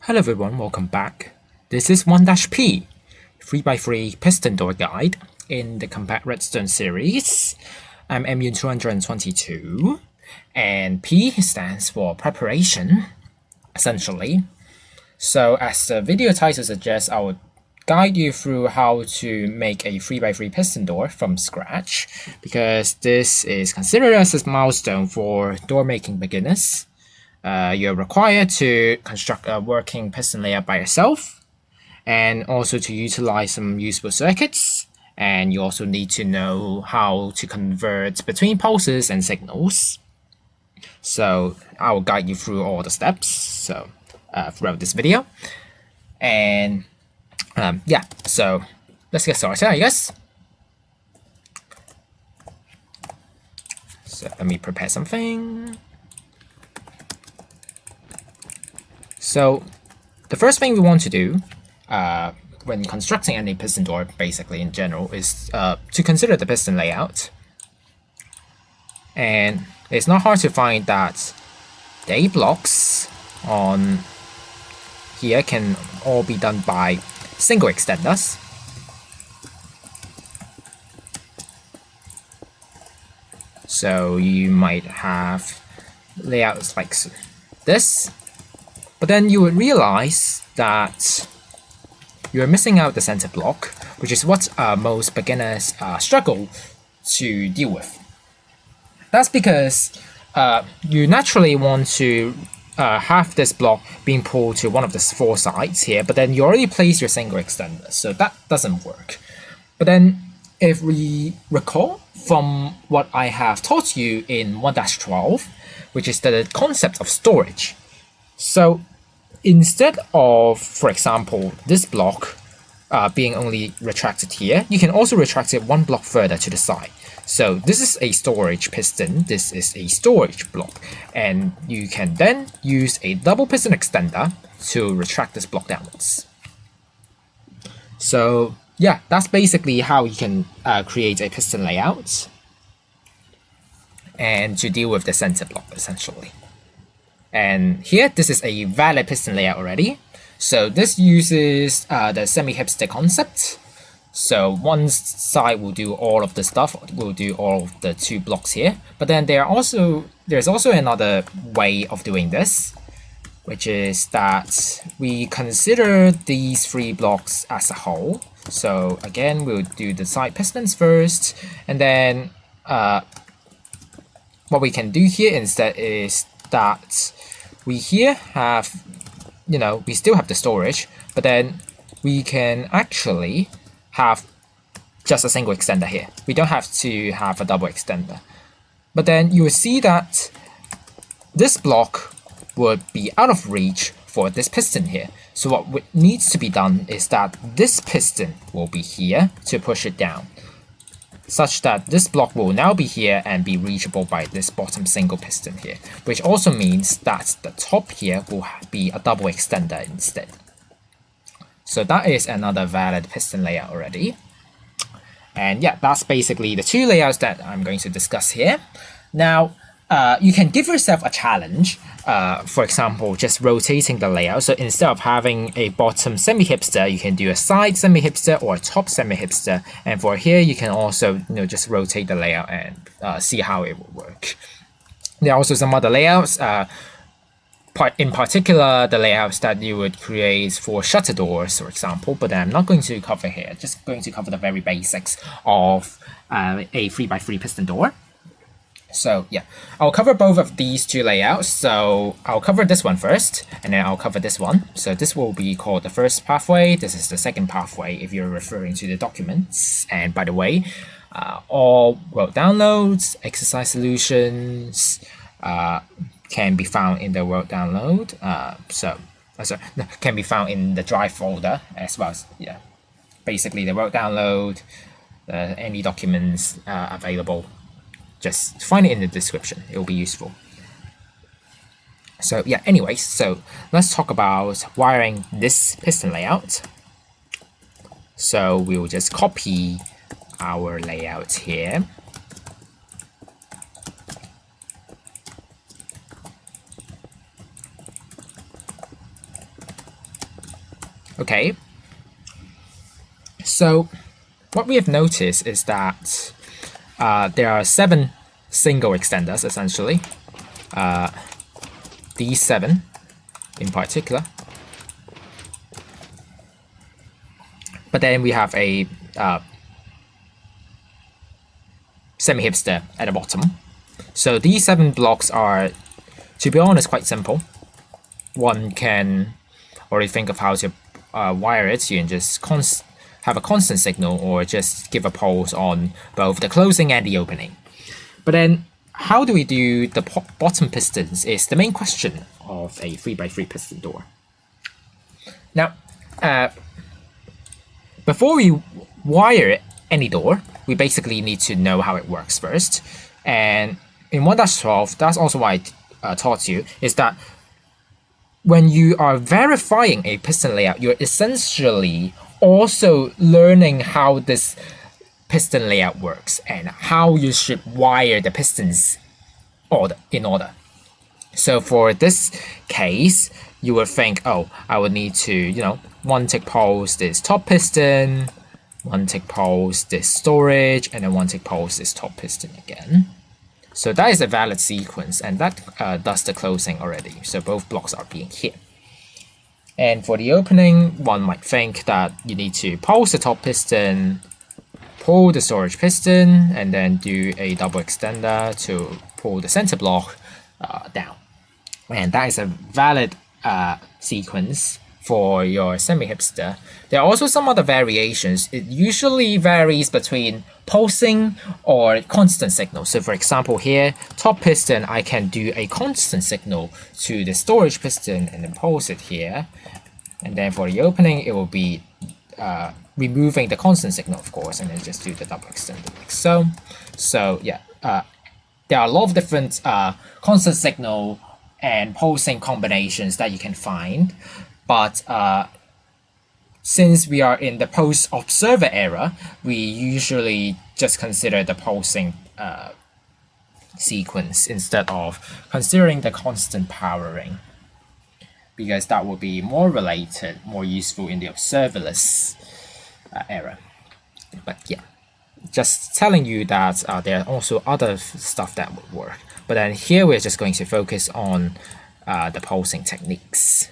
Hello everyone, welcome back. This is 1-P, 3x3 Piston Door Guide in the Compact Redstone series. I'm MU222, and P stands for preparation, essentially. So as the video title suggests, I will guide you through how to make a 3x3 piston door from scratch, because this is considered as a milestone for door making beginners. You're required to construct a working piston layout by yourself, and also to utilize some useful circuits. And you also need to know how to convert between pulses and signals. So I will guide you through all the steps throughout this video. And so let's get started, I guess. So let me prepare something. So the first thing we want to do when constructing any piston door, basically in general, is to consider the piston layout. And it's not hard to find that the 8 blocks on here can all be done by single extenders. So you might have layouts like this. But then you would realize that you're missing out the center block, which is what most beginners struggle to deal with. That's because you naturally want to have this block being pulled to one of the 4 sides here, but then you already placed your single extender, so that doesn't work. But then if we recall from what I have taught you in 1-12, which is the concept of storage. So instead of, for example, this block being only retracted here, you can also retract it 1 block further to the side. So this is a storage piston, this is a storage block, and you can then use a double piston extender to retract this block downwards. So yeah, that's basically how you can create a piston layout and to deal with the center block, essentially. And here, this is a valid piston layout already. So this uses the semi-hipster concept. So one side will do all of the stuff, will do all of the 2 blocks here. But then there's also another way of doing this, which is that we consider these 3 blocks as a whole. So again, we'll do the side pistons first, and then what we can do here instead is that we here have, we still have the storage, but then we can actually have just a single extender here. We don't have to have a double extender. But then you will see that this block would be out of reach for this piston here. So what needs to be done is that this piston will be here to push it down, such that this block will now be here and be reachable by this bottom single piston here, which also means that the top here will be a double extender instead. So that is another valid piston layout already. And yeah, that's basically the 2 layouts that I'm going to discuss here. Now, you can give yourself a challenge, for example, just rotating the layout. So instead of having a bottom semi-hipster, you can do a side semi-hipster or a top semi-hipster. And for here, you can also just rotate the layout and see how it will work. There are also some other layouts, in particular the layouts that you would create for shutter doors, for example, but I'm not going to cover here. Just going to cover the very basics of a 3x3 piston door. So yeah, I'll cover both of these 2 layouts. So I'll cover this one first, and then I'll cover this one. So this will be called the first pathway. This is the second pathway if you're referring to the documents. And by the way, all world downloads, exercise solutions can be found in the world download. Can be found in the drive folder as well. Yeah, basically the world download, any documents available. Just find it in the description, it will be useful. So yeah, anyways, so let's talk about wiring this piston layout. So we will just copy our layout here. Okay, so what we have noticed is that there are 7 single extenders, essentially. These 7 in particular. But then we have a semi-hipster at the bottom. So these 7 blocks are, to be honest, quite simple. One can already think of how to wire it. You can just have a constant signal or just give a pulse on both the closing and the opening. But then how do we do the bottom pistons is the main question of a 3x3 piston door. Now, before we wire any door, we basically need to know how it works first. And in 1-12, that's also why I taught you, is that when you are verifying a piston layout, you're essentially also learning how this piston layout works and how you should wire the pistons in order. So for this case, you would think, oh, I would need to, 1 tick pulse this top piston, 1 tick pulse this storage, and then 1 tick pulse this top piston again. So that is a valid sequence, and that does the closing already. So both blocks are being hit. And for the opening, one might think that you need to pulse the top piston, pull the storage piston, and then do a double extender to pull the center block down. And that is a valid sequence for your semi-hipster. There are also some other variations. It usually varies between pulsing or constant signal. So for example here, top piston, I can do a constant signal to the storage piston and then pulse it here. And then for the opening, it will be removing the constant signal, of course, and then just do the double extender like so. So yeah, there are a lot of different constant signal and pulsing combinations that you can find. But since we are in the post-observer era, we usually just consider the pulsing sequence instead of considering the constant powering, because that will be more related, more useful in the observerless era. But yeah, just telling you that there are also other stuff that would work. But then here we're just going to focus on the pulsing techniques.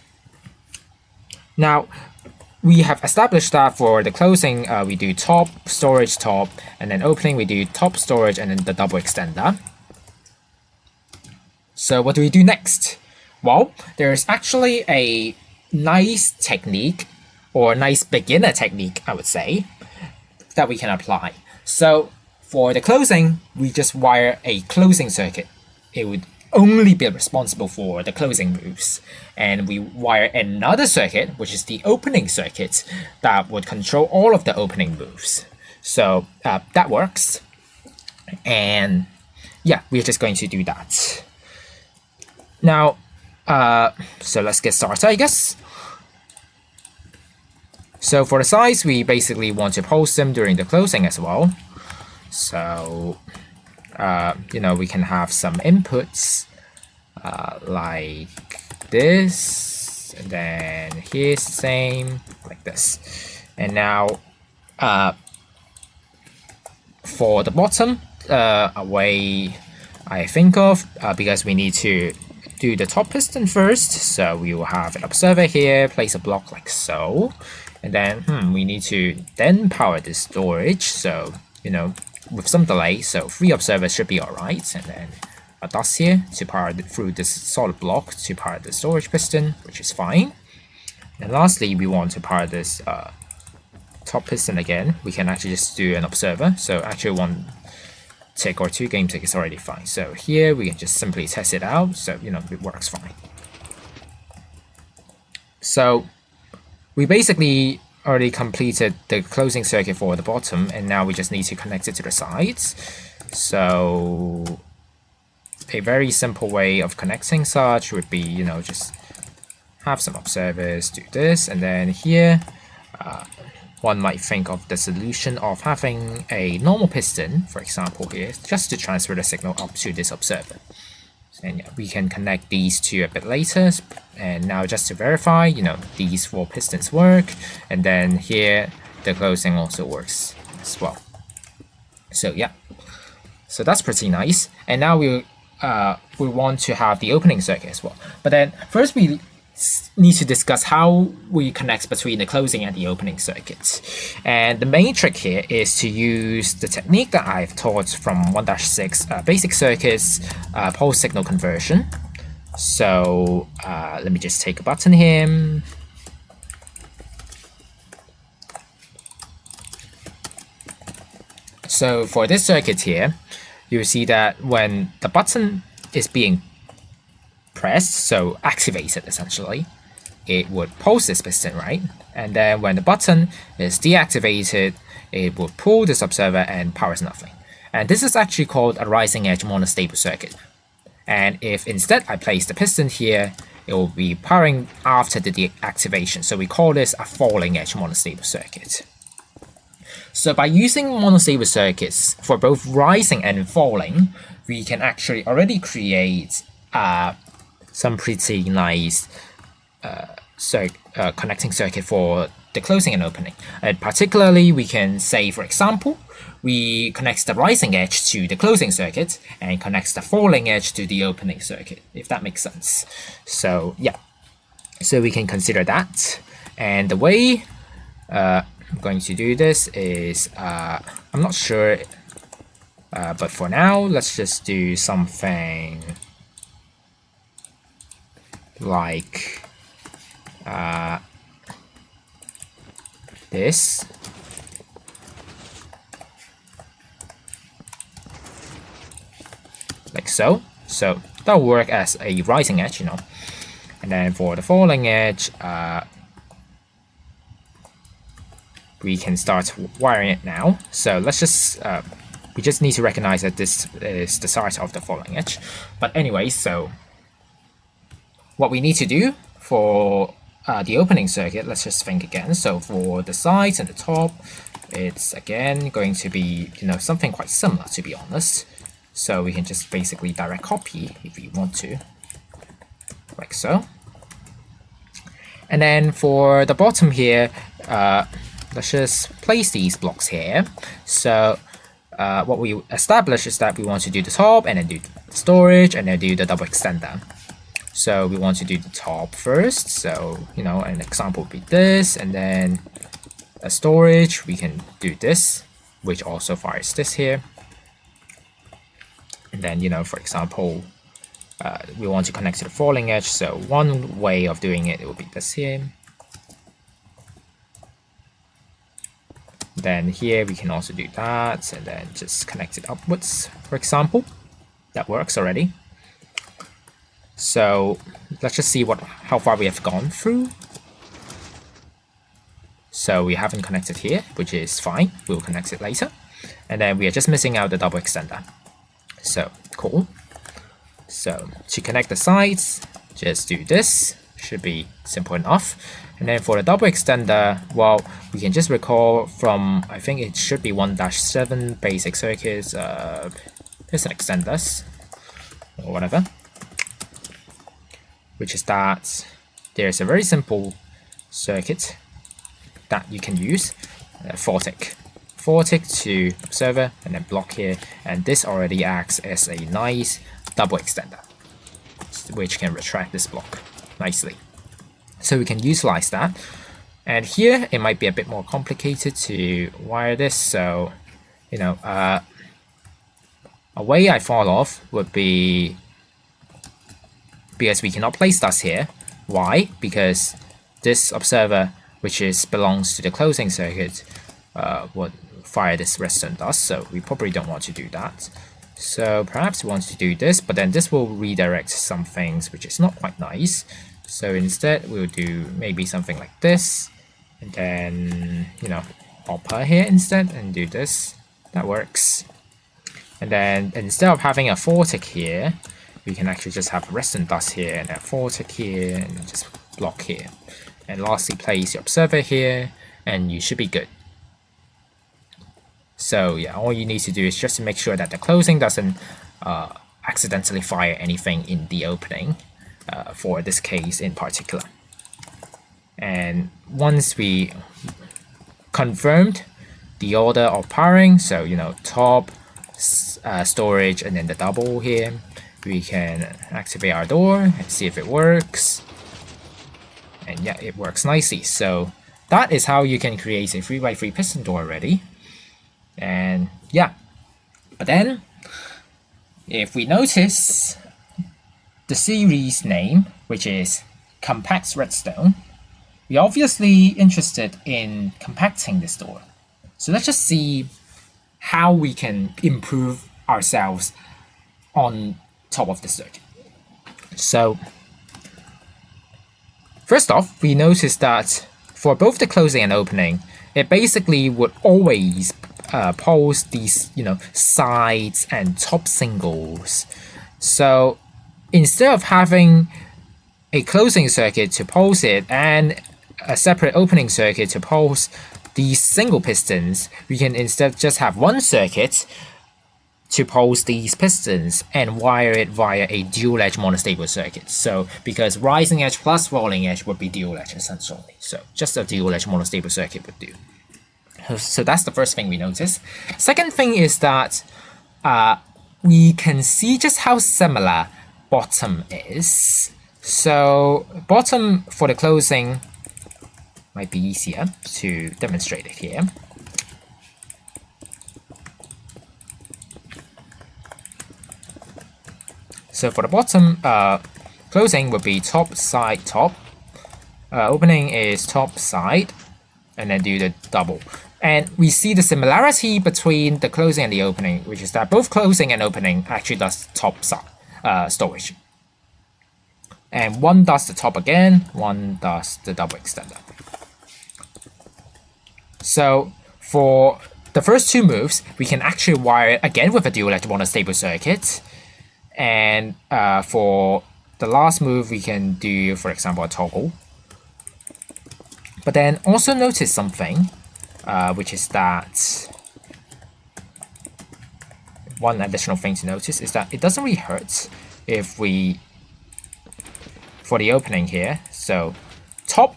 Now, we have established that for the closing, we do top, storage, top, and then opening, we do top, storage, and then the double extender. So what do we do next? Well, there's actually a nice technique, or nice beginner technique, I would say, that we can apply. So for the closing, we just wire a closing circuit. It would only be responsible for the closing moves. And we wire another circuit, which is the opening circuit, that would control all of the opening moves. So that works. And yeah, we're just going to do that. Now, so let's get started, I guess. So for the sides, we basically want to pulse them during the closing as well. So, we can have some inputs like this, and then here's the same, like this. And now, for the bottom, a way I think of, because we need to do the top piston first, so we will have an observer here, place a block like so, and then we need to then power the storage, so with some delay, so 3 observers should be alright, and then a dust here to power through this solid block to power the storage piston, which is fine. And lastly, we want to power this top piston again. We can actually just do an observer, so actually 1 tick or 2 game tick is already fine. So here we can just simply test it out, so it works fine. So we basically already completed the closing circuit for the bottom, and now we just need to connect it to the sides. So a very simple way of connecting such would be, just have some observers do this, and then here one might think of the solution of having a normal piston, for example here, just to transfer the signal up to this observer. And yeah, we can connect these two a bit later. And now just to verify, these 4 pistons work. And then here, the closing also works as well. So yeah, so that's pretty nice. And now we want to have the opening circuit as well. But then first we need to discuss how we connect between the closing and the opening circuits. And the main trick here is to use the technique that I've taught from 1-6 basic circuits pulse signal conversion. So let me just take a button here. So for this circuit here, you'll see that when the button is being pressed, so activated essentially, it would pulse this piston, right? And then when the button is deactivated, it would pull this observer and powers nothing. And this is actually called a rising edge monostable circuit. And if instead I place the piston here, it will be powering after the deactivation. So we call this a falling edge monostable circuit. So by using monostable circuits for both rising and falling, we can actually already create some pretty nice connecting circuit for the closing and opening. Particularly, we can say, for example, we connect the rising edge to the closing circuit and connects the falling edge to the opening circuit, if that makes sense. So yeah, so we can consider that. And the way I'm going to do this is, I'm not sure, but for now, let's just do something like this. Like so. So that'll work as a rising edge, And then for the falling edge, we can start wiring it now. So let's just, we just need to recognize that this is the start of the falling edge. But anyway, so what we need to do for the opening circuit, let's just think again. So for the sides and the top, it's again going to be, something quite similar, to be honest. So we can just basically direct copy if we want to, like so. And then for the bottom here, let's just place these blocks here. So what we establish is that we want to do the top and then do the storage and then do the double extender. So we want to do the top first. So, an example would be this, and then a storage, we can do this, which also fires this here. And then, for example, we want to connect to the falling edge. So one way of doing it will be this here. Then here we can also do that, and then just connect it upwards, for example. That works already. So let's just see how far we have gone through. So we haven't connected here, which is fine. We'll connect it later. And then we are just missing out the double extender. So cool. So to connect the sides, just do this. Should be simple enough. And then for the double extender, well, we can just recall from, I think it should be 1-7 basic circuits, piston extenders, or whatever. Which is that there's a very simple circuit that you can use, Fortic to observer and then block here, and this already acts as a nice double extender, which can retract this block nicely. So we can utilize that. And here it might be a bit more complicated to wire this, so a way I thought of would be, because we cannot place dust here. Why? Because this observer, which belongs to the closing circuit, would fire this redstone dust, so we probably don't want to do that. So perhaps we want to do this, but then this will redirect some things, which is not quite nice. So instead, we'll do maybe something like this, and then, hopper here instead, and do this. That works. And then instead of having a Fortic here, we can actually just have a redstone dust here, and a Fortic here, and just block here. And lastly, place your observer here, and you should be good. So yeah, all you need to do is just to make sure that the closing doesn't accidentally fire anything in the opening for this case in particular. And once we confirmed the order of powering, so top, storage, and then the double here, we can activate our door and see if it works. And yeah, it works nicely. So that is how you can create a 3x3 piston door already. And yeah, but then if we notice the series name, which is Compact Redstone, we're obviously interested in compacting this door. So let's just see how we can improve ourselves on top of the circuit. So first off, we notice that for both the closing and opening, it basically would always pulse these sides and top singles. So instead of having a closing circuit to pulse it and a separate opening circuit to pulse these single pistons, we can instead just have one circuit to pulse these pistons and wire it via a dual edge monostable circuit. So because rising edge plus falling edge would be dual edge essentially. So just a dual edge monostable circuit would do. So that's the first thing we notice. Second thing is that we can see just how similar bottom is. So bottom for the closing might be easier to demonstrate it here. So for the bottom, closing would be top, side, top. Opening is top, side, and then do the double. And we see the similarity between the closing and the opening, which is that both closing and opening actually does top side storage. And one does the top again, one does the double extender. So for the first two moves, we can actually wire it again with a dual edge monostable circuit. And for the last move, we can do, for example, a toggle. But then also notice something, which is that one additional thing to notice is that it doesn't really hurt if we, for the opening here, so top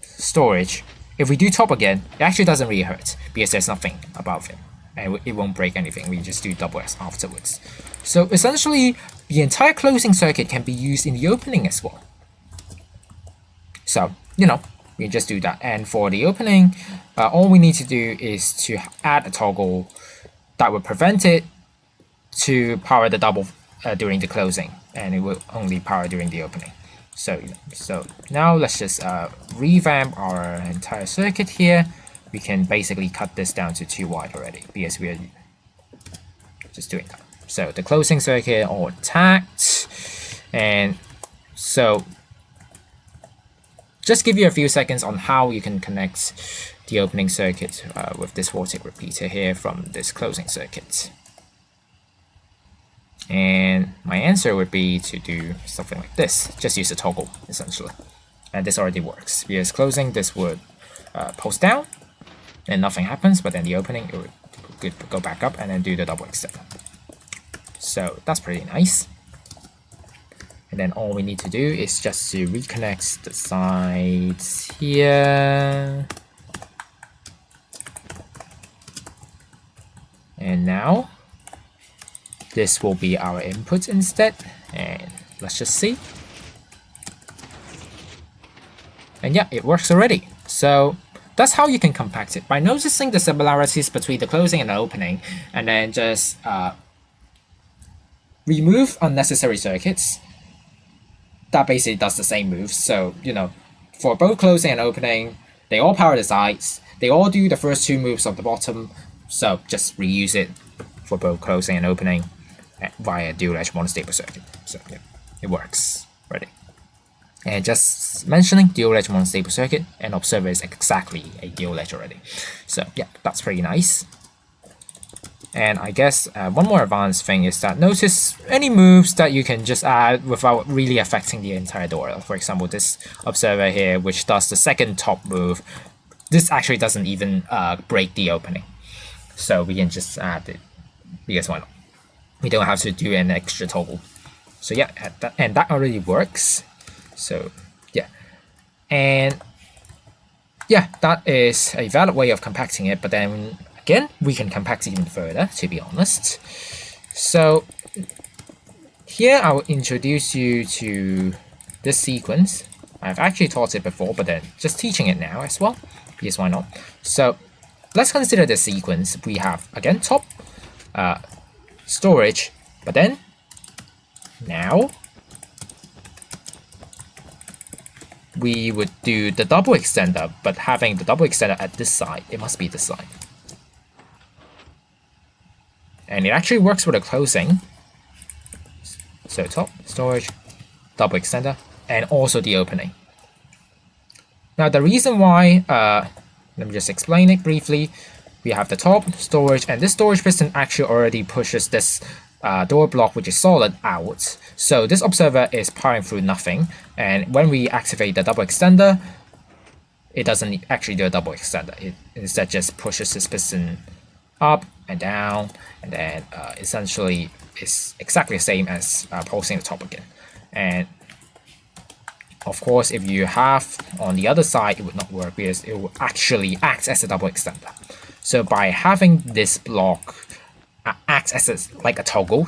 storage, if we do top again, it actually doesn't really hurt because there's nothing above it and it won't break anything. We just do double S afterwards. So essentially, the entire closing circuit can be used in the opening as well. So, we just do that. And for the opening, all we need to do is to add a toggle that would prevent it to power the double during the closing, and it will only power during the opening. So now let's just revamp our entire circuit here. We can basically cut this down to 2 wide already because we are just doing that. So the closing circuit all intact, and so just give you a few seconds on how you can connect the opening circuit with this vortex repeater here from this closing circuit. And my answer would be to do something like this. Just use a toggle, essentially. And this already works. Because closing, this would pulse down, and nothing happens, but then the opening, it would go back up, and then do the double extender. So that's pretty nice. And then all we need to do is just to reconnect the sides here. And now, this will be our input instead, and let's just see. And yeah, it works already. So that's how you can compact it, by noticing the similarities between the closing and the opening, and then just remove unnecessary circuits. That basically does the same moves. So, for both closing and opening, they all power the sides, they all do the first 2 moves on the bottom, so just reuse it for both closing and opening via dual edge monostable circuit. So yeah, it works already. And just mentioning dual edge monostable circuit, and observer is exactly a dual edge already. So yeah, that's pretty nice. And I guess one more advanced thing is that notice any moves that you can just add without really affecting the entire door. For example, this observer here, which does the second top move, this actually doesn't even break the opening. So we can just add it because why not? We don't have to do an extra toggle. So yeah, and that already works. So yeah, and yeah, that is a valid way of compacting it. But then again, we can compact even further, to be honest. So here I will introduce you to this sequence. I've actually taught it before, but then just teaching it now as well, because why not? So let's consider the sequence. We have, again, top, storage, but then now we would do the double extender, but having the double extender at this side, it must be this side. And it actually works with a closing. So top, storage, double extender, and also the opening. Now the reason why, let me just explain it briefly. We have the top, storage, and this storage piston actually already pushes this door block, which is solid, out. So this observer is powering through nothing, and when we activate the double extender, it doesn't actually do a double extender. It instead just pushes this piston up and down, and then essentially is exactly the same as pulsing the top again. And of course, if you have on the other side, it would not work because it will actually act as a double extender. So by having this block act as like a toggle,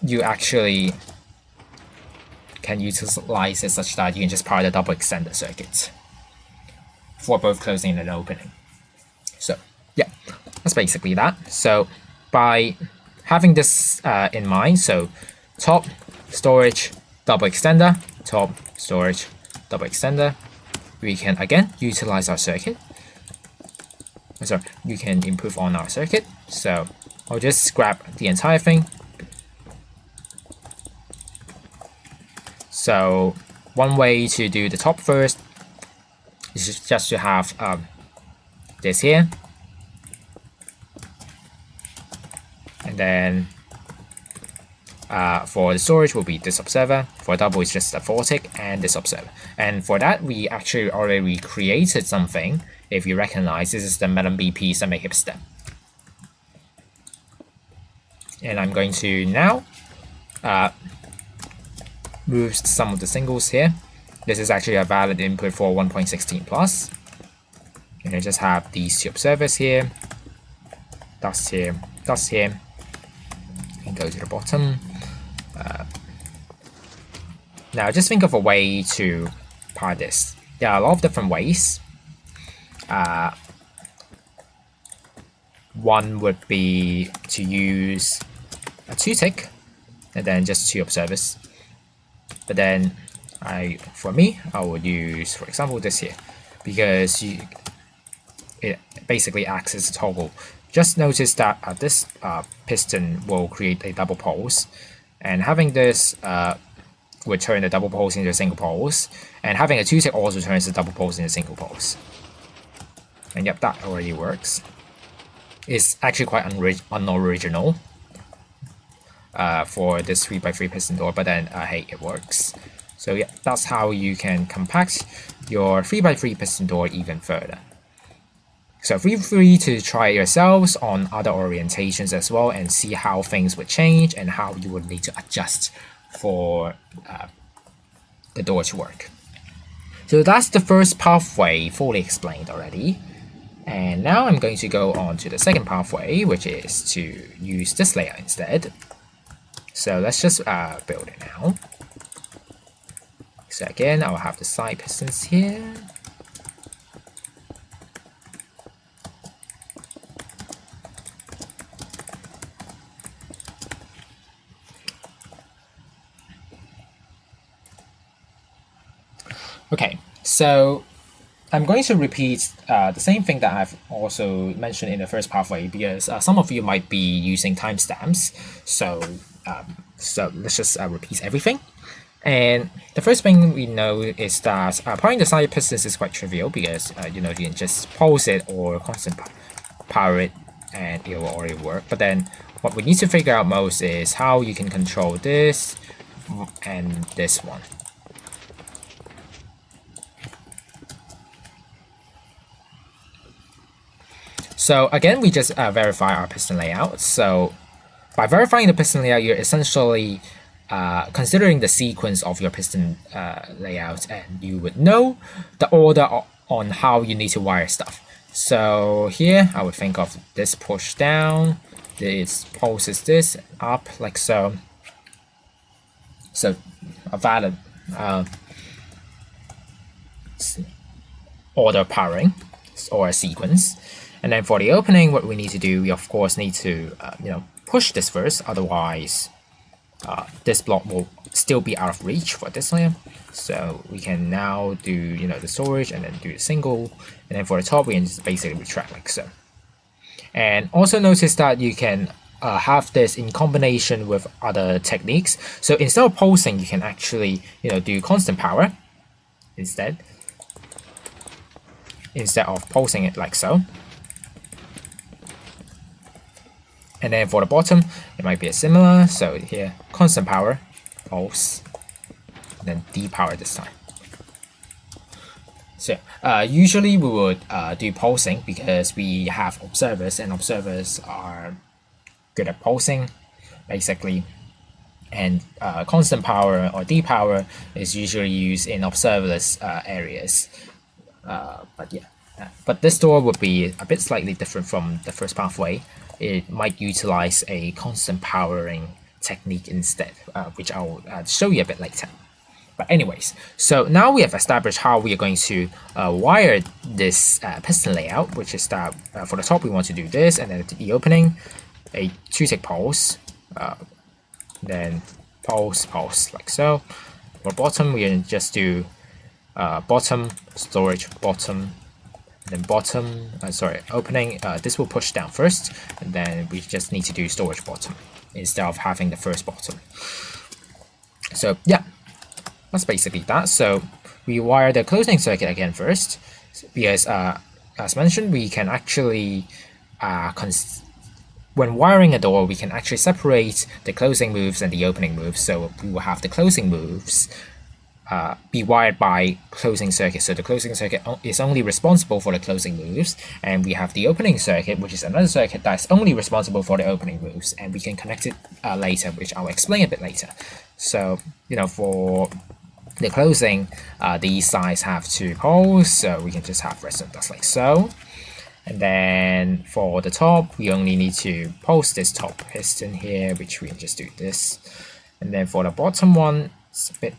you actually can utilize it such that you can just power the double extender circuit for both closing and opening. So yeah, that's basically that. So by having this in mind, so top, storage, double extender, top, storage, double extender, we can again utilize our circuit. Sorry, we can improve on our circuit. So I'll just grab the entire thing. So one way to do the top first is just to have this here, and then for the storage will be this observer. For double, it's just the vortic and this observer. And for that, we actually already recreated something. If you recognize, this is the Melon BP semi-hip step. And I'm going to now move some of the singles here. This is actually a valid input for 1.16 plus. And I just have these two observers here, dust here, and go to the bottom. Now just think of a way to power this. There are a lot of different ways. One would be to use a 2-tick and then just 2 observers. But then for me, I would use, for example, this here, because it basically acts as a toggle. Just notice that this piston will create a double pulse, and having this would turn the double pulse into a single pulse, and having a 2-tick also turns the double pulse into a single pulse. And yep, that already works. It's actually quite unoriginal for this 3x3 piston door, but then hey, it works. So yeah, that's how you can compact your 3x3 piston door even further. So feel free to try it yourselves on other orientations as well and see how things would change and how you would need to adjust for the door to work. So that's the first pathway fully explained already. And now I'm going to go on to the second pathway, which is to use this layout instead. So let's just build it now. So again, I'll have the side pistons here. Okay, so I'm going to repeat the same thing that I've also mentioned in the first pathway, because some of you might be using timestamps. So let's just repeat everything. And the first thing we know is that powering the side pistons is quite trivial, because you can just pulse it or constant power it and it will already work. But then what we need to figure out most is how you can control this and this one. So again, we just verify our piston layout. So by verifying the piston layout, you're essentially considering the sequence of your piston layout, and you would know the order on how you need to wire stuff. So here I would think of this push down, this pulses this up like so. So a valid order powering or a sequence. And then for the opening, what we need to do, we of course need to push this first, otherwise this block will still be out of reach for this layer. So we can now do the storage and then do the single, and then for the top we can just basically retract like so. And also notice that you can have this in combination with other techniques. So instead of pulsing, you can actually do constant power instead of pulsing it like so. And then for the bottom, it might be a similar. So here, constant power, pulse, and then depower this time. So usually we would do pulsing because we have observers, and observers are good at pulsing, basically. And constant power or depower is usually used in observerless areas. But this door would be a bit slightly different from the first pathway. It might utilize a constant powering technique instead, which I'll show you a bit later. But anyways, so now we have established how we are going to wire this piston layout, which is that for the top we want to do this, and then the opening, a 2-tick pulse, then pulse, pulse, like so. For bottom, we can just do bottom, storage, bottom, then bottom, opening, this will push down first, and then we just need to do storage bottom instead of having the first bottom. So yeah, that's basically that. So we wire the closing circuit again first, because as mentioned, we can actually, when wiring a door, we can actually separate the closing moves and the opening moves. So we will have the closing moves be wired by closing circuit. So the closing circuit is only responsible for the closing moves, and we have the opening circuit, which is another circuit that's only responsible for the opening moves, and we can connect it later, which I'll explain a bit later. So for the closing, these sides have 2 poles, so we can just have redstone dust like so. And then for the top, we only need to pulse this top piston here, which we can just do this. And then for the bottom one, it's a bit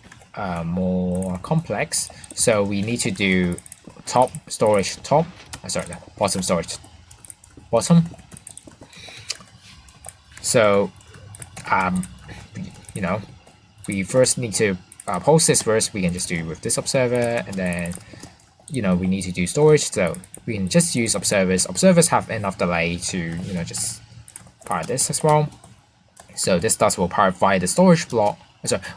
more complex, so we need to do top storage top, bottom storage bottom. So we first need to pulse this first. We can just do with this observer, and then we need to do storage, so we can just use observers. Observers have enough delay to just power this as well. So this dust will power via the storage block,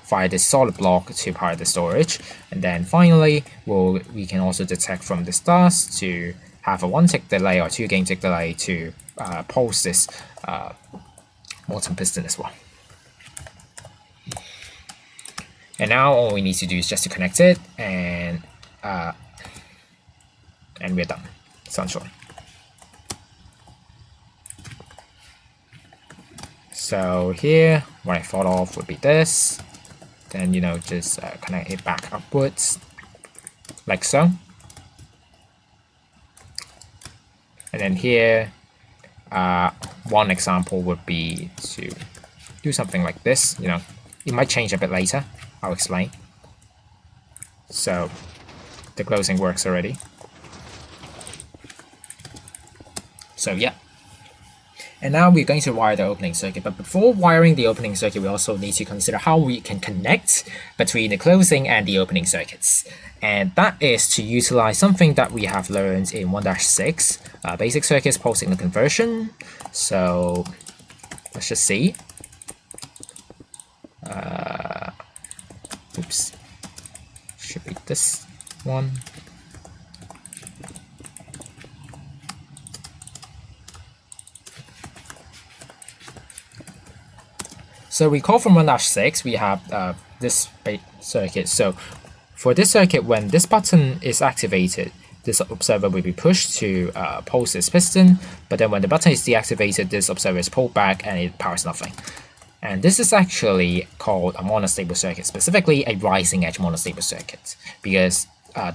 via the solid block to power the storage. And then finally, we can also detect from this dust to have a 1-tick delay or 2 game tick delay to pulse this bottom piston as well. And now all we need to do is just to connect it, and we're done, essentially. So here, what I thought of would be this. Then just connect it back upwards, like so. And then here, one example would be to do something like this. It might change a bit later. I'll explain. So the closing works already. So yeah. And now we're going to wire the opening circuit. But before wiring the opening circuit, we also need to consider how we can connect between the closing and the opening circuits. And that is to utilize something that we have learned in 1-6, basic circuits pulse signal conversion. So let's just see. Oops. Should be this one. So recall from 1-6, we have this circuit. So for this circuit, when this button is activated, this observer will be pushed to pulse this piston, but then when the button is deactivated, this observer is pulled back and it powers nothing. And this is actually called a monostable circuit, specifically a rising edge monostable circuit, because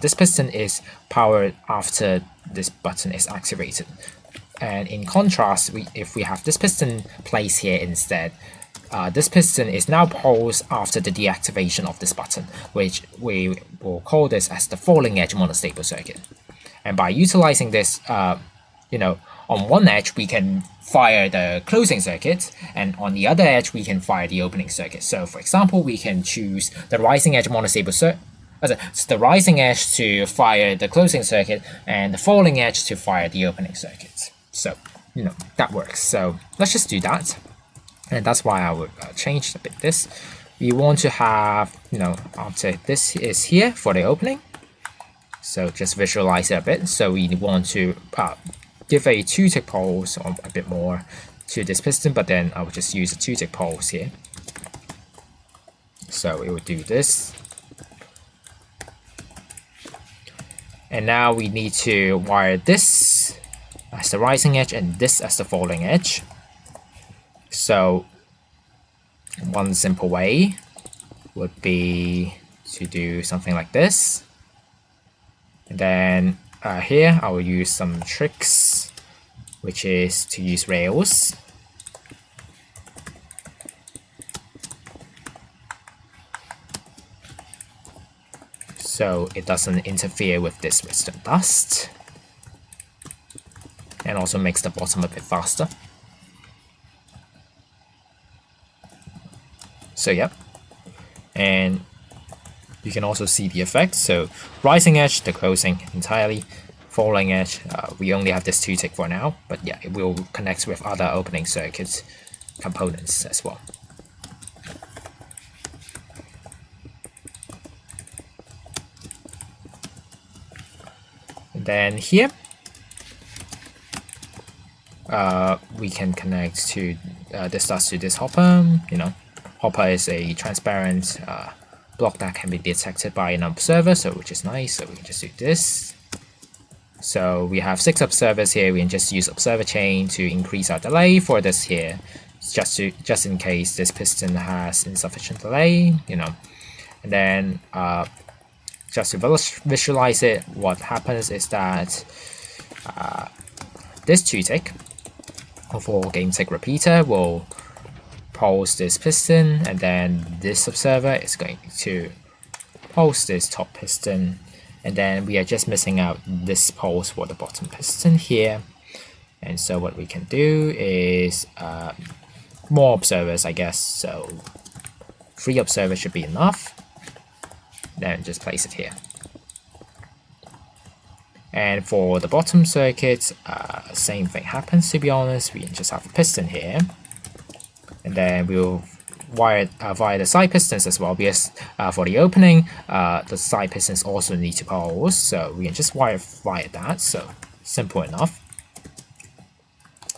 this piston is powered after this button is activated. And in contrast, if we have this piston placed here instead, this piston is now pulsed after the deactivation of this button, which we will call this as the falling edge monostable circuit. And by utilizing this, on one edge we can fire the closing circuit, and on the other edge we can fire the opening circuit. So for example, we can choose the rising edge monostable circuit, the rising edge to fire the closing circuit, and the falling edge to fire the opening circuit. So that works. So let's just do that. And that's why I would change a bit this. We want to have, after this is here for the opening. So just visualize it a bit. So we want to give a 2-tick pulse or a bit more to this piston, but then I will just use a 2-tick pulse here. So it will do this. And now we need to wire this as the rising edge and this as the falling edge. So one simple way would be to do something like this. And then here I will use some tricks, which is to use rails. So it doesn't interfere with this redstone dust, and also makes the bottom a bit faster. So yeah, and you can also see the effect. So rising edge, the closing entirely. Falling edge, we only have this 2-tick for now, but yeah, it will connect with other opening circuit components as well. And then here, we can connect to this dust to this hopper. Hopper is a transparent block that can be detected by an observer, so which is nice. So we can just do this. So we have 6 observers here. We can just use observer chain to increase our delay for this here, just in case this piston has insufficient delay, And then just to visualize it, what happens is that this 2-tick for game tick repeater will pulse this piston, and then this observer is going to pulse this top piston, and then we are just missing out this pulse for the bottom piston here. And so what we can do is more observers, I guess. So 3 observers should be enough. Then just place it here. And for the bottom circuit, same thing happens, to be honest. We can just have a piston here, and then we'll wire via the side pistons as well, because for the opening, the side pistons also need to pulse, so we can just wire via that. So simple enough.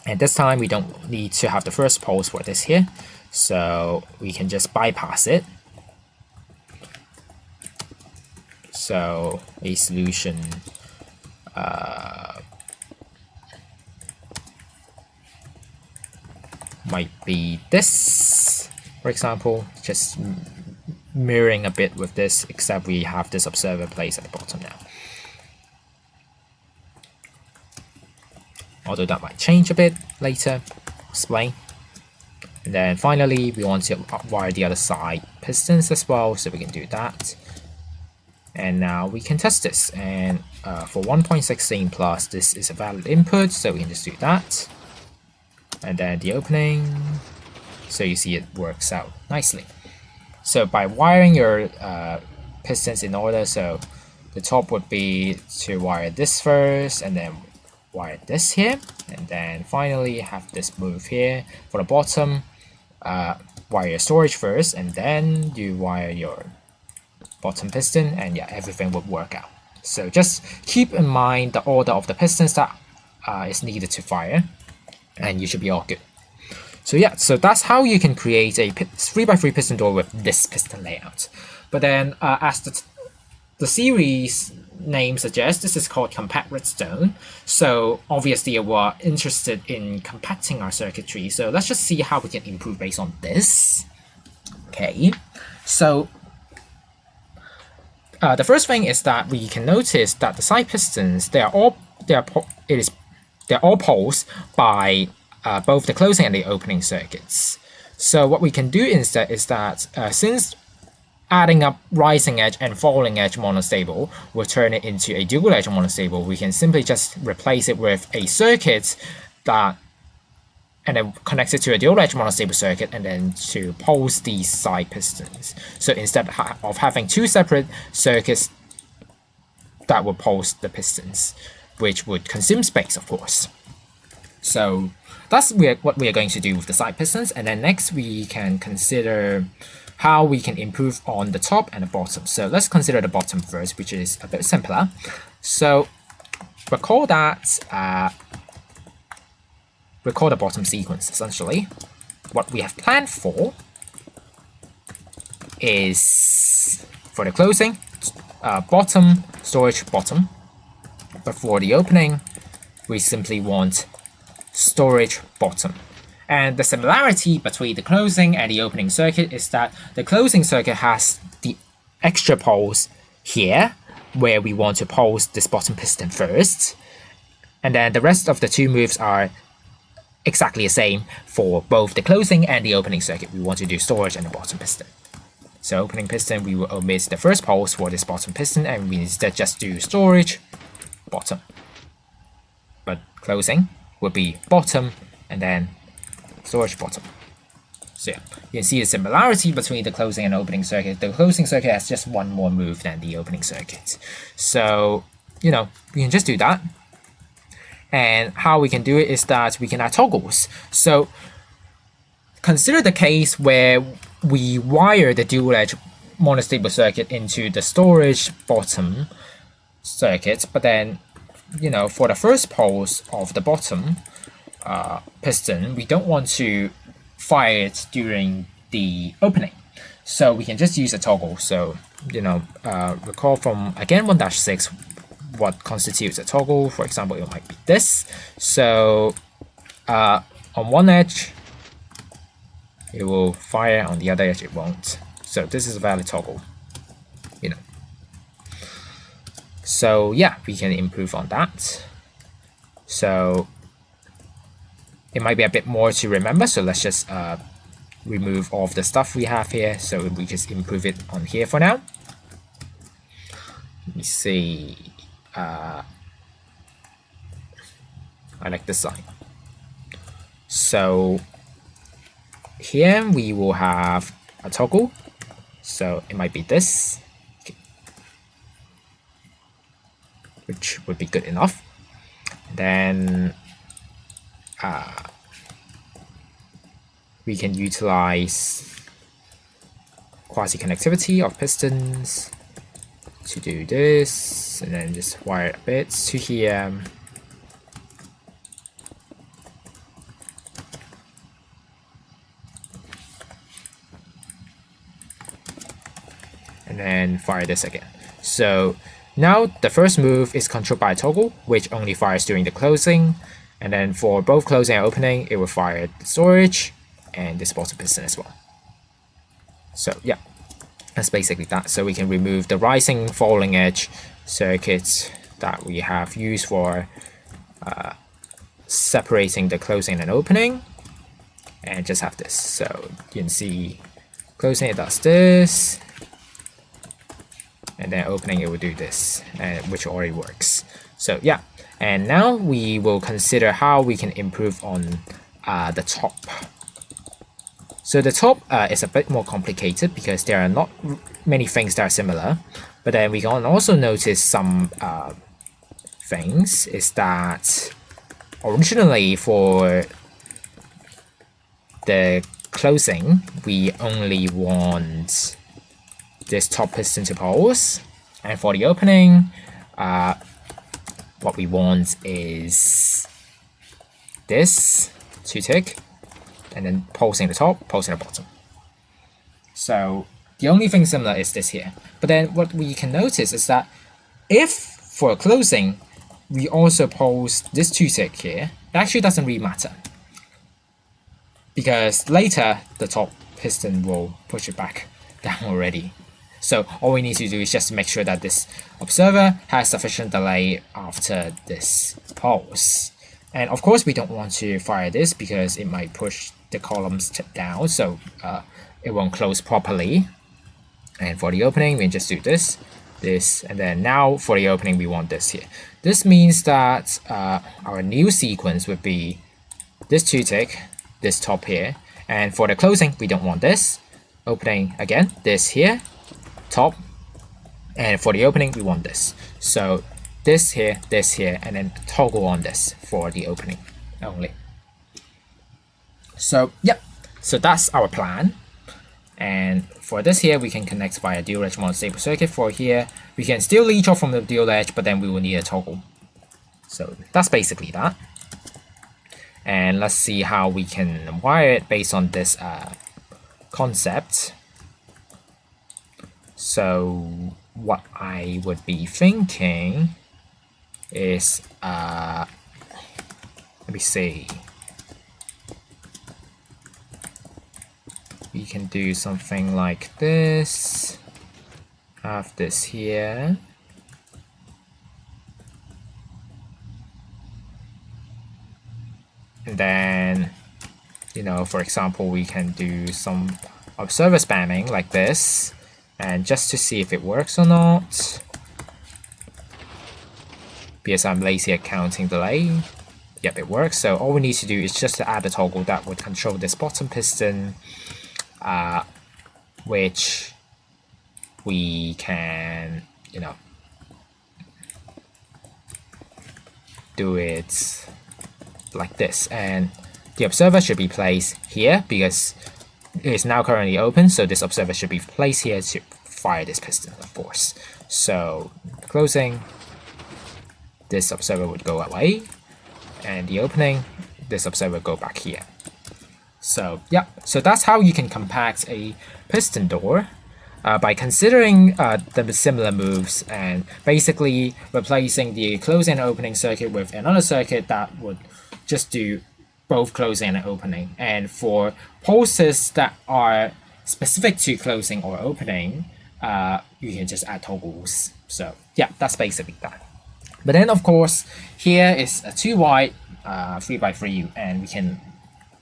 And this time we don't need to have the first pulse for this here, so we can just bypass it. So a solution might be this, for example, just mirroring a bit with this, except we have this observer placed at the bottom now. Although that might change a bit later, explain. And then finally, we want to wire the other side pistons as well, so we can do that. And now we can test this. And for 1.16 plus, this is a valid input, so we can just do that. And then the opening, so you see it works out nicely. So by wiring your pistons in order, so the top would be to wire this first, and then wire this here, and then finally have this move here. For the bottom, wire your storage first, and then you wire your bottom piston, and yeah, everything would work out. So just keep in mind the order of the pistons that is needed to fire, and you should be all good. So yeah, so that's how you can create a 3x3 piston door with this piston layout. But then as the the series name suggests, this is called compact redstone. So obviously we're interested in compacting our circuitry. So let's just see how we can improve based on this. Okay, so the first thing is that we can notice that the side pistons, they're all posed by both the closing and the opening circuits. So what we can do instead is that since adding up rising edge and falling edge monostable will turn it into a dual edge monostable, we can simply just replace it with a circuit that and then connect it to a dual edge monostable circuit and then to pose these side pistons. So instead of having two separate circuits that would pose the pistons, which would consume space, of course. So that's what we are going to do with the side pistons. And then next we can consider how we can improve on the top and the bottom. So let's consider the bottom first, which is a bit simpler. So recall that recall the bottom sequence. Essentially, what we have planned for is for the closing, bottom, storage, bottom. But for the opening, we simply want storage, bottom. And the similarity between the closing and the opening circuit is that the closing circuit has the extra poles here, where we want to pose this bottom piston first. And then the rest of the two moves are exactly the same for both the closing and the opening circuit. We want to do storage and the bottom piston. So opening piston, we will omit the first pulse for this bottom piston, and we instead just do storage, bottom. But closing would be bottom, and then storage, bottom. So yeah, you can see the similarity between the closing and opening circuit. The closing circuit has just one more move than the opening circuit. So, you know, we can just do that. And how we can do it is that we can add toggles. So consider the case where we wire the dual edge monostable circuit into the storage bottom circuit, but then, you know, for the first pulse of the bottom piston, we don't want to fire it during the opening. So we can just use a toggle. So, you know, recall from, again, 1-6, what constitutes a toggle. For example, it might be this. So on one edge, it will fire, on the other edge it won't. So this is a valid toggle, you know. So yeah, we can improve on that. So it might be a bit more to remember, so let's just remove all of the stuff we have here. So we just improve it on here for now. Let me see. I like this sign. So here we will have a toggle. So it might be this, okay, which would be good enough. Then we can utilize quasi-connectivity of pistons to do this, and then just wire a bit to here. And then fire this again. So now the first move is controlled by a toggle, which only fires during the closing. And then for both closing and opening, it will fire the storage and this bottom piston as well. So yeah, that's basically that. So we can remove the rising, falling edge circuits that we have used for separating the closing and opening, and just have this. So you can see closing, it does this, and then opening, it will do this, which already works. So yeah, and now we will consider how we can improve on the top. So the top is a bit more complicated because there are not many things that are similar, but then we can also notice some things. Is that originally for the closing, we only want this top piston to pulse, and for the opening, what we want is this to tick, and then pulsing the top, pulsing the bottom. So The only thing similar is this here. But then what we can notice is that if for closing, we also post this 2 tick here, it actually doesn't really matter. Because later, the top piston will push it back down already. So all we need to do is just to make sure that this observer has sufficient delay after this pulse. And of course, we don't want to fire this because it might push the columns down, so it won't close properly. And for the opening, we just do this, and then now for the opening, we want this here. This means that our new sequence would be this 2 tick, this top here, and for the closing, we don't want this. Opening again, this here, top, and for the opening, we want this. So this here, and then toggle on this for the opening only. So yep, so that's our plan. And for this here, we can connect via dual edge monostable circuit. For here, we can still leech off from the dual edge, but then we will need a toggle. So that's basically that. And let's see how we can wire it based on this concept. So what I would be thinking is, let me see. We can do something like this. Have this here. And then, you know, for example, we can do some observer spamming like this, and just to see if it works or not. Because I'm lazy at counting delay. Yep, it works. So all we need to do is just to add a toggle that would control this bottom piston, which we can, you know, do it like this. And the observer should be placed here because it is now currently open, so this observer should be placed here to fire this piston, of course. So closing, this observer would go away, and the opening, this observer would go back here. So yeah, so that's how you can compact a piston door by considering the similar moves and basically replacing the closing and opening circuit with another circuit that would just do both closing and opening. And for pulses that are specific to closing or opening, you can just add toggles. So yeah, that's basically that. But then of course, here is a 2 wide 3x3, and we can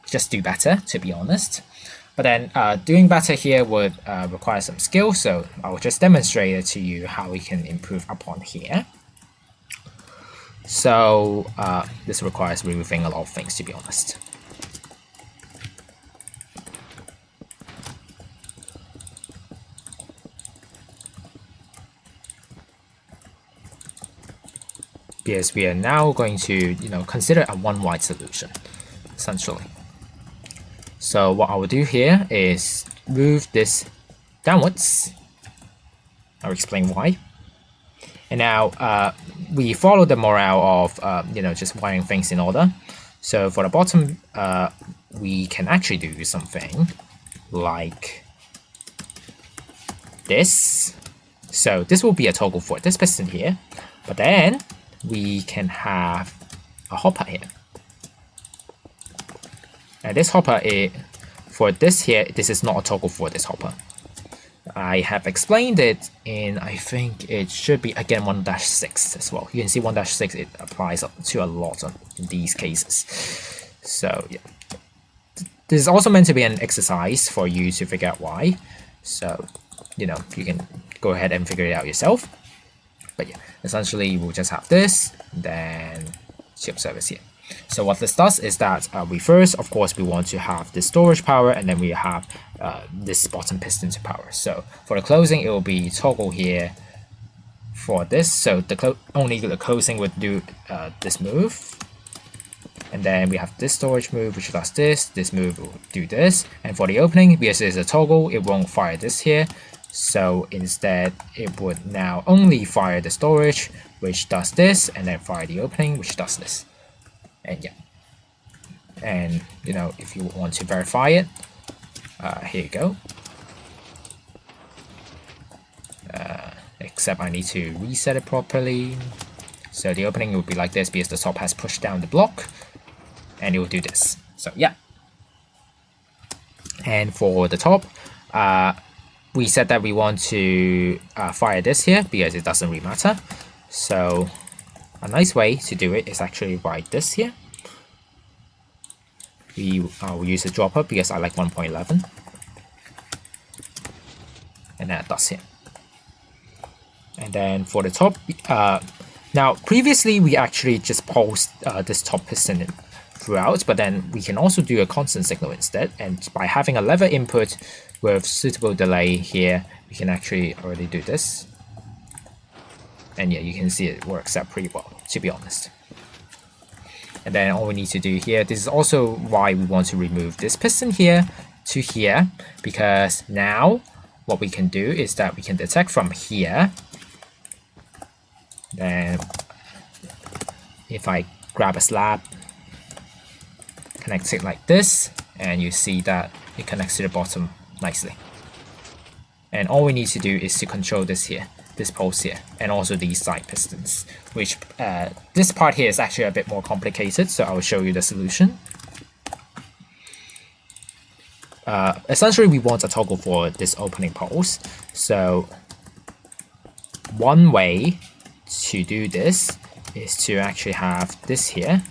just do better, to be honest. But then doing better here would require some skill, so I will just demonstrate it to you how we can improve upon here. So this requires removing a lot of things, to be honest. Because we are now going to, you know, consider a 1 wide solution, essentially. So what I will do here is move this downwards. I'll explain why. And now we follow the morale of, you know, just wiring things in order. So for the bottom, we can actually do something like this. So this will be a toggle for this piston here, but then we can have a hopper here. And this hopper, for this here, this is not a toggle for this hopper. I have explained it in, I think it should be, again, 1-6 as well. You can see 1-6, it applies to a lot in these cases. So yeah, this is also meant to be an exercise for you to figure out why. So, you know, you can go ahead and figure it out yourself. But yeah, essentially we'll just have this, then ship service here. So what this does is that we first, of course, we want to have this storage power, and then we have this bottom piston to power. So for the closing, it will be toggle here for this. So the only the closing would do this move. And then we have this storage move, which does this. This move will do this. And for the opening, because it's a toggle, it won't fire this here. So instead, it would now only fire the storage, which does this, and then fire the opening, which does this. And yeah. And, you know, if you want to verify it, here you go. except I need to reset it properly. So the opening will be like this because the top has pushed down the block, and it will do this. So yeah. And for the top, we said that we want to fire this here because it doesn't really matter. So a nice way to do it is actually write this here. I'll use a dropper because I like 1.11. And then a dust here. And then for the top, now previously we actually just pulsed this top piston throughout, but then we can also do a constant signal instead. And by having a lever input with suitable delay here, we can actually already do this. And yeah, you can see it works out pretty well, to be honest. And then all we need to do here, this is also why we want to remove this piston here to here, because now what we can do is that we can detect from here. Then if I grab a slab, connect it like this, and you see that it connects to the bottom nicely. And all we need to do is to control this here, this pulse here, and also these side pistons, which this part here is actually a bit more complicated, so I'll show you the solution. Essentially, we want a toggle for this opening pulse. So one way to do this is to actually have this here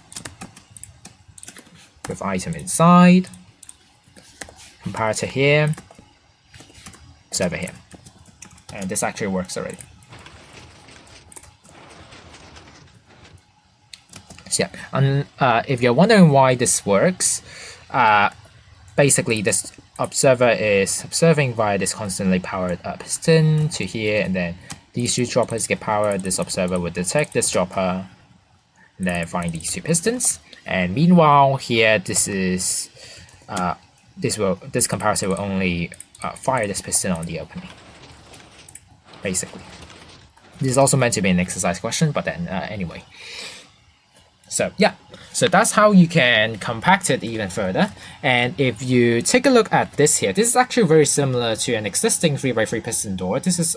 with item inside, comparator here, server here. And this actually works already. So yeah, and if you're wondering why this works, basically this observer is observing via this constantly powered piston to here, and then these two droppers get powered. This observer will detect this dropper, and then find these two pistons. And meanwhile, here this is this comparator will only fire this piston on the opening. Basically, this is also meant to be an exercise question, but then anyway. So yeah, so that's how you can compact it even further. And if you take a look at this here, this is actually very similar to an existing 3x3 piston door. This is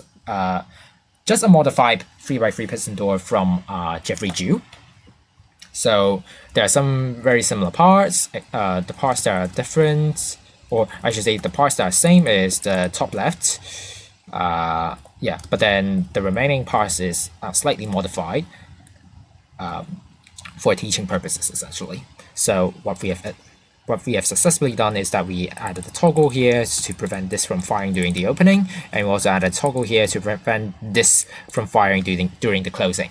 just a modified 3x3 piston door from Jeffery Zhu. So there are some very similar parts. The parts that are different, or I should say the parts that are same, is the top left. Yeah, but then the remaining parts is slightly modified for teaching purposes, essentially. So what we have successfully done is that we added a toggle here to prevent this from firing during the opening, and we also added a toggle here to prevent this from firing during the closing.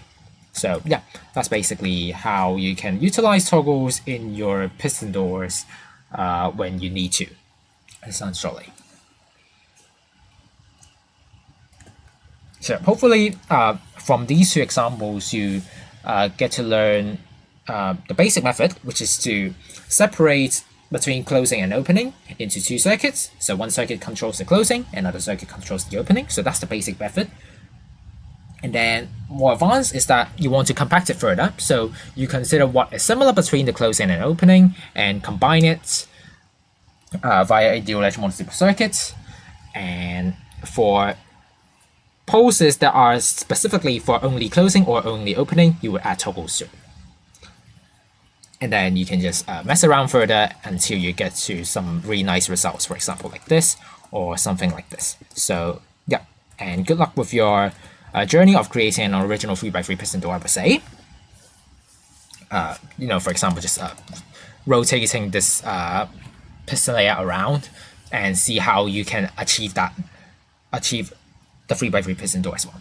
So yeah, that's basically how you can utilize toggles in your piston doors when you need to, essentially. So hopefully from these two examples, you get to learn the basic method, which is to separate between closing and opening into two circuits. So one circuit controls the closing, another circuit controls the opening. So that's the basic method. And then more advanced is that you want to compact it further. So you consider what is similar between the closing and opening and combine it via a dual edge multiple circuit. And for pulses that are specifically for only closing or only opening, you would add toggles to it. And then you can just mess around further until you get to some really nice results, for example, like this or something like this. So yeah, and good luck with your journey of creating an original 3x3 piston door, I would say. You know, for example, just rotating this piston layout around and see how you can achieve the 3x3 piston door as well.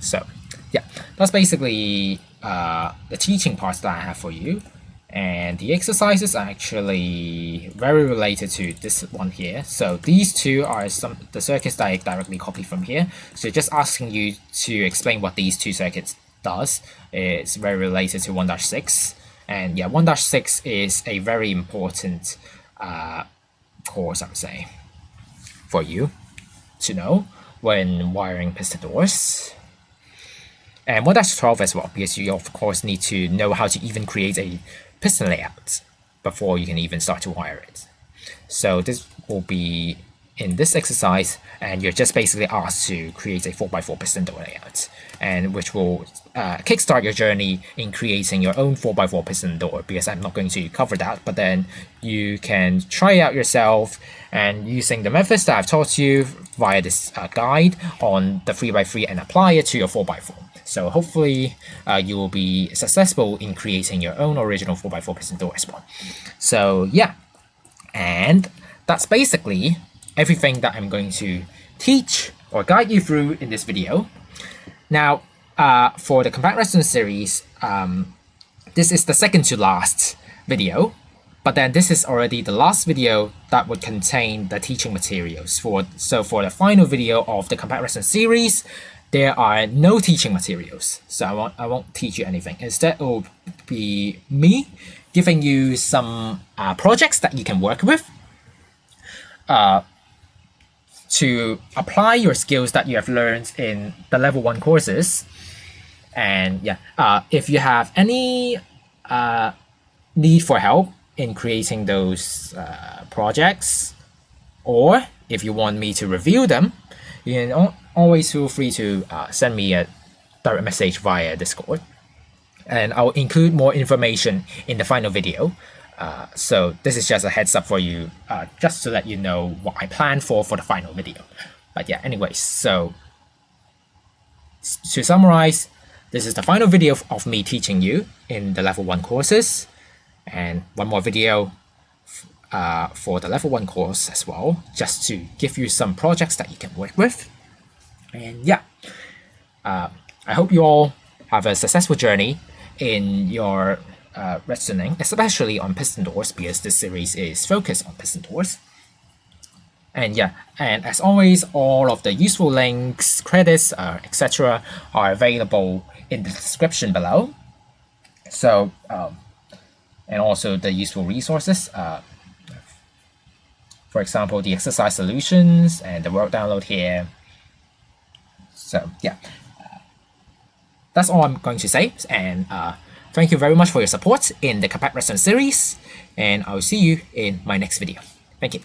So yeah, that's basically the teaching parts that I have for you. And the exercises are actually very related to this one here. So these two are the circuits that I directly copied from here. So just asking you to explain what these two circuits does. It's very related to 1-6. And yeah, 1-6 is a very important course, I would say, for you to know when wiring piston doors. And 1-12 as well, because you of course need to know how to even create a piston layout before you can even start to wire it. So this will be in this exercise, and you're just basically asked to create a 4x4 piston door layout, and which will kickstart your journey in creating your own 4x4 piston door, because I'm not going to cover that, but then you can try it out yourself and using the methods that I've taught you via this guide on the 3x3 and apply it to your 4x4. So hopefully you will be successful in creating your own original 4x4 piston door as well. So yeah, and that's basically everything that I'm going to teach or guide you through in this video. Now, for the Compact Redstone series, this is the second to last video, but then this is already the last video that would contain the teaching materials. So for the final video of the Compact Redstone series, there are no teaching materials, so I won't teach you anything. Instead, it will be me giving you some projects that you can work with to apply your skills that you have learned in the level 1 courses. And yeah, if you have any need for help in creating those projects, or if you want me to review them, you can always feel free to send me a direct message via Discord, and I'll include more information in the final video. So this is just a heads up for you, just to let you know what I plan for the final video. But yeah, anyways, so to summarize, this is the final video of me teaching you in the level 1 courses, and one more video for the level 1 course as well, just to give you some projects that you can work with. And yeah, I hope you all have a successful journey in your redstoning, especially on piston doors, because this series is focused on piston doors. And yeah, and as always, all of the useful links, credits, etc. are available in the description below. So, and also the useful resources, for example, the exercise solutions and the work download here. So yeah, that's all I'm going to say, and thank you very much for your support in the Compact Redstone series, and I'll see you in my next video. Thank you.